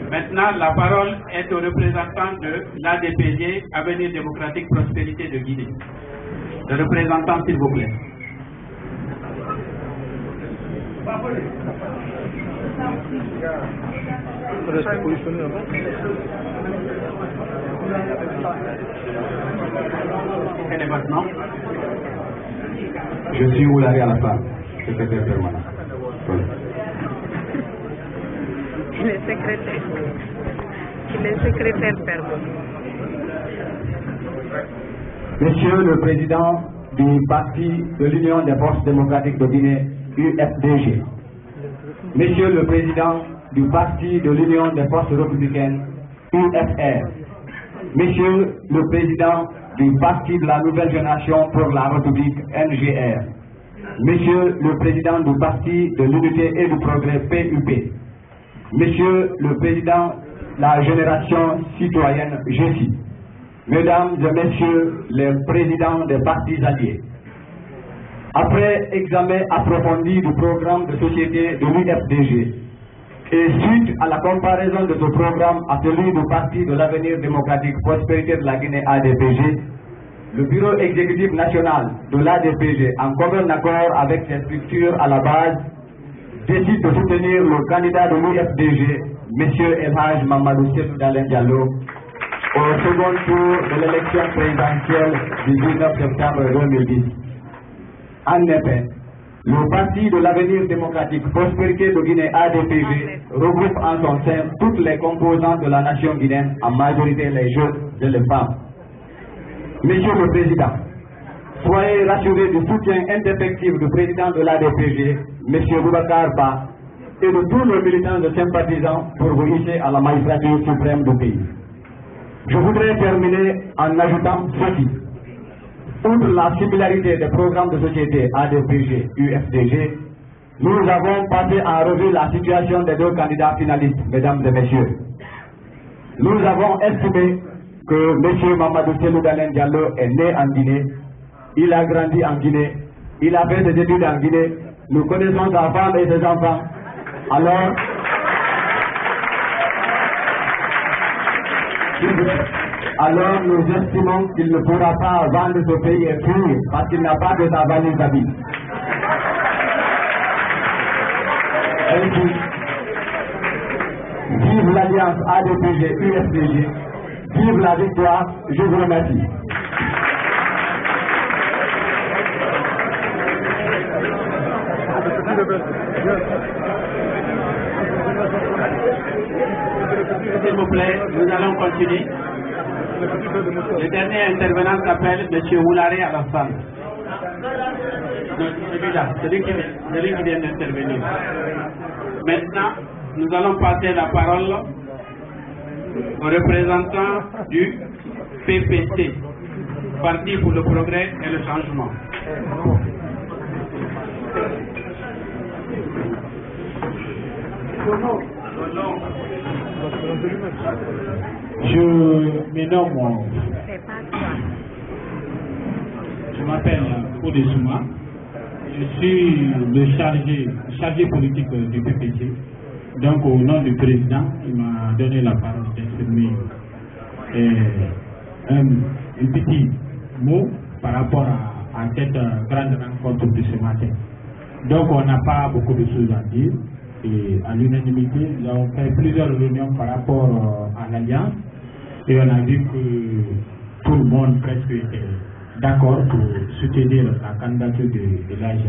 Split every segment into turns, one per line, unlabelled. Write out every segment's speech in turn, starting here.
Maintenant, la parole est au représentant de l'ADPG, Avenir démocratique prospérité de Guinée. Le représentant, s'il vous plaît. Quel est votre nom?
Je suis Oulari Alassane, secrétaire permanent.
Il est secrétaire permanent.
Monsieur le Président du Parti de l'Union des Forces démocratiques de Guinée, UFDG. Monsieur le Président du Parti de l'Union des Forces républicaines, UFR. Monsieur le Président du Parti de la Nouvelle Génération pour la République, NGR. Monsieur le Président du Parti de l'Unité et du Progrès, PUP. Monsieur le Président de la Génération Citoyenne, GECI. Mesdames et Messieurs les Présidents des partis alliés. Après examen approfondi du programme de société de l'UFDG et suite à la comparaison de ce programme à celui du Parti de l'Avenir démocratique prospérité de la Guinée ADPG, le Bureau exécutif national de l'ADPG, en commun accord avec ses structures à la base, décide de soutenir le candidat de l'UFDG, M. El Hadj Mamadou Sékou Dalein Diallo, au second tour de l'élection présidentielle du 19 septembre 2010. En effet, le Parti de l'Avenir démocratique prospérité de Guinée ADPG regroupe en son sein toutes les composantes de la nation guinéenne, en majorité les jeunes et les femmes. Monsieur le Président, soyez rassurés du soutien indéfectible du président de l'ADPG, M. Boubacar Ba, et de tous nos militants et sympathisants pour vous hisser à la magistrature suprême du pays. Je voudrais terminer en ajoutant ceci. Outre la similarité des programmes de société ADPG, UFDG, nous avons passé en revue la situation des deux candidats finalistes, mesdames et messieurs. Nous avons estimé que M. Mamadou Sékou Dalein Diallo est né en Guinée, il a grandi en Guinée, il a fait des études en Guinée, nous connaissons sa femme et ses enfants. Alors nous estimons qu'il ne pourra pas vendre ce pays et fuir parce qu'il n'a pas de sa valise d'habit. Ainsi, vive l'alliance ADPG-UFDG, vive la victoire, je vous remercie.
S'il vous plaît, nous allons continuer. Le dernier intervenant s'appelle M. Oulari Alassane. Celui-là, celui qui vient d'intervenir. Maintenant, nous allons passer la parole au représentant du PPC, Parti pour le progrès et le changement.
Je m'appelle Odesouma. Je suis le chargé politique du PPC. Donc au nom du président, il m'a donné la parole d'exprimer un petit mot par rapport à cette grande rencontre de ce matin. Donc on n'a pas beaucoup de choses à dire. Et à l'unanimité, nous avons fait plusieurs réunions par rapport à l'Alliance et on a vu que tout le monde presque était d'accord pour soutenir la candidature de l'âge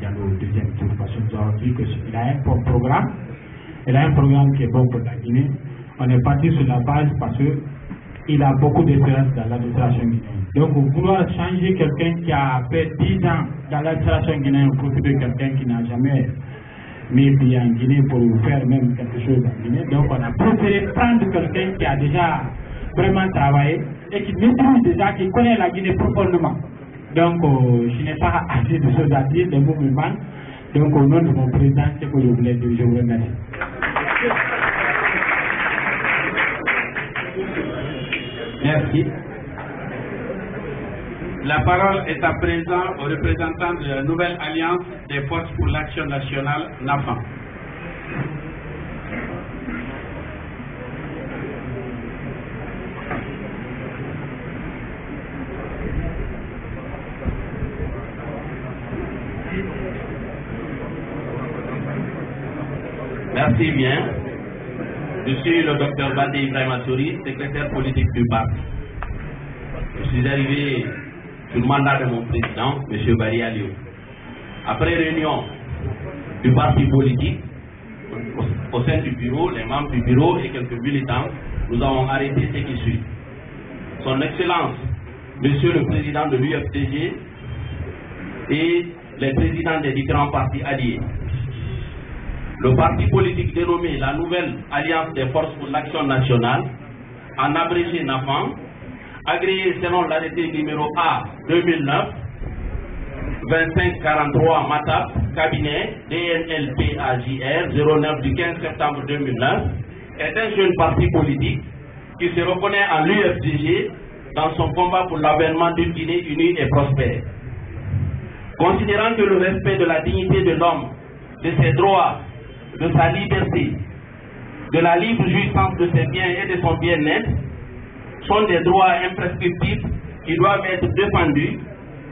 dans le deuxième tour parce que nous avons vu qu'il a un bon programme, il a un programme qui est bon pour la Guinée. On est parti sur la base parce qu'il a beaucoup d'expérience dans l'administration guinéenne. Donc vouloir changer quelqu'un qui a fait 10 ans dans l'administration guinéenne au profit de quelqu'un qui n'a jamais mis pied en Guinée pour faire même quelque chose en Guinée. Donc on a préféré prendre quelqu'un qui a déjà vraiment travaillé et qui maîtrise déjà, qui connaît la Guinée profondément. Donc je n'ai pas assez de choses à dire, les mots me manquent. Donc au nom de mon président, c'est que je voulais dire, je vous remercie.
Merci. La parole est à présent au représentant de la nouvelle alliance des forces pour l'action nationale, NAFAN. Merci bien. Je suis le docteur Baldé Ibrahim Assouri, secrétaire politique du parti. Je suis arrivé sur le mandat de mon président, M. Barry Aliou. Après réunion du parti politique, au sein du bureau, les membres du bureau et quelques militants, nous avons arrêté ce qui suit. Son Excellence, Monsieur le Président de l'UFDG et les présidents des différents partis alliés. Le parti politique dénommé la Nouvelle Alliance des Forces pour l'Action Nationale, en abrégé NAFAN, agréé selon l'arrêté numéro A 2009 2543 MATAP, cabinet DNLPAJR 09 du 15 septembre 2009, est un jeune parti politique qui se reconnaît en l'UFDG dans son combat pour l'avènement d'une Guinée unie et prospère. Considérant que le respect de la dignité de l'homme, de ses droits, de sa liberté, de la libre jouissance de ses biens et de son bien-être sont des droits imprescriptibles qui doivent être défendus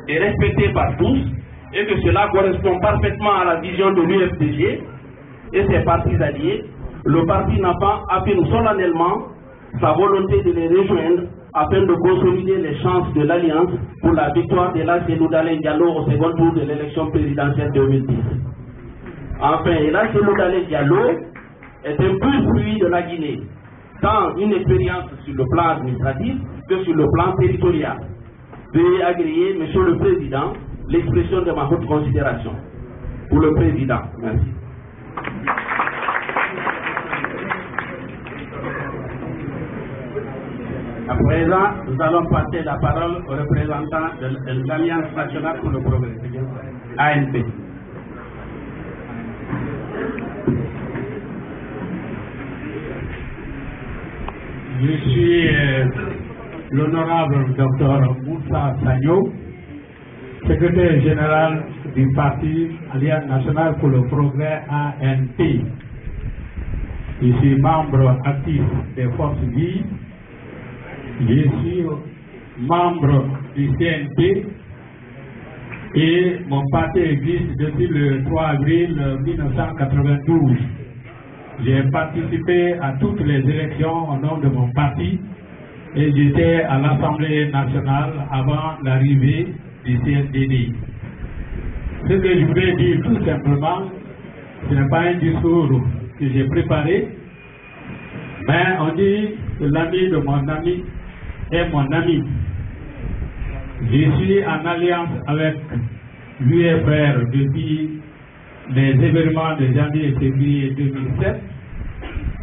et respectés par tous, et que cela correspond parfaitement à la vision de l'UFDG et ses partis alliés, le parti NAFAN affirme solennellement sa volonté de les rejoindre afin de consolider les chances de l'Alliance pour la victoire de Elash Dalin Diallo au second tour de l'élection présidentielle 2010. Enfin, Elash Dalin Diallo est un pur fruit de la Guinée, tant une expérience sur le plan administratif que sur le plan territorial. Veuillez agréer, Monsieur le Président, l'expression de ma haute considération. Pour le Président, merci. À présent, nous allons passer la parole au représentant de l'Alliance nationale pour le progrès, ANP.
Je suis l'honorable Dr Moussa Sagno, secrétaire général du parti Alliance nationale pour le progrès ANP. Je suis membre actif des forces vives. Je suis membre du CNP et mon parti existe depuis le 3 avril 1992. J'ai participé à toutes les élections au nom de mon parti et j'étais à l'Assemblée nationale avant l'arrivée du CNDD. Ce que je voulais dire tout simplement, ce n'est pas un discours que j'ai préparé, mais on dit que l'ami de mon ami est mon ami. Je suis en alliance avec l'UFR depuis les événements de janvier et février 2007.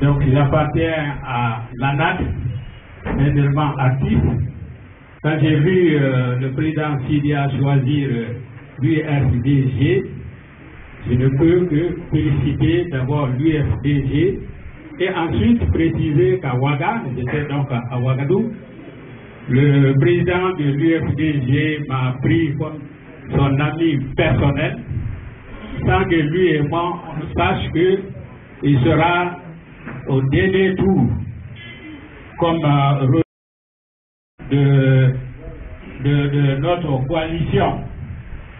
Donc j'appartiens à l'ANAD, un élément actif. Quand j'ai vu le président Sidia choisir l'UFDG, je ne peux que féliciter d'abord l'UFDG et ensuite préciser qu'à Ouaga, j'étais donc à Ouagadougou, le président de l'UFDG m'a pris comme son ami personnel, sans que lui et moi on sache qu'il sera au dernier tour comme de notre coalition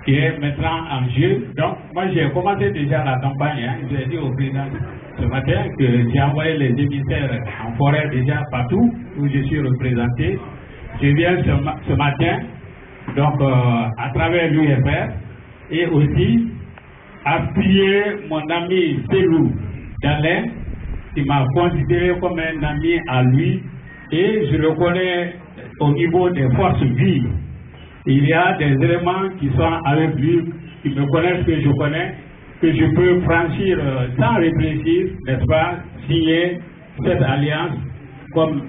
qui est maintenant en jeu. Donc moi j'ai commencé déjà la campagne, j'ai dit au président ce matin que j'ai envoyé les émissaires en forêt déjà partout où je suis représenté. Je viens ce matin donc à travers l'UFR et aussi appuyer mon ami Selou Dalin qui m'a considéré comme un ami à lui, et je le connais au niveau des forces vives. Il y a des éléments qui sont avec lui, qui me connaissent, que je connais, que je peux franchir sans réfléchir, n'est-ce pas, signer cette alliance comme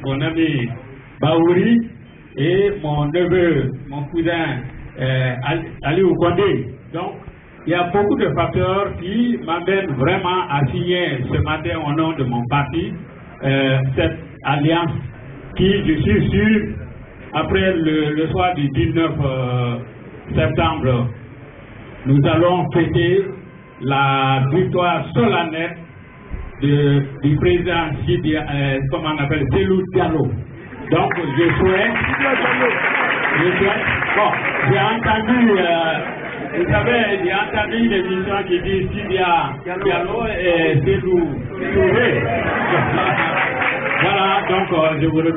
mon ami Baouri et mon neveu, mon cousin Aliou Kondé. Donc, il y a beaucoup de facteurs qui m'amènent vraiment à signer ce matin au nom de mon parti cette alliance qui, je suis sûr, après le soir du 19 septembre, nous allons fêter la victoire solennelle du président comment on appelle, Selou Diallo. Donc, je souhaite bon, j'ai entendu
Vous savez, j'ai entendu une émission qui dit Sylvia Diallo et Célou Touré. Voilà, donc je vous remercie.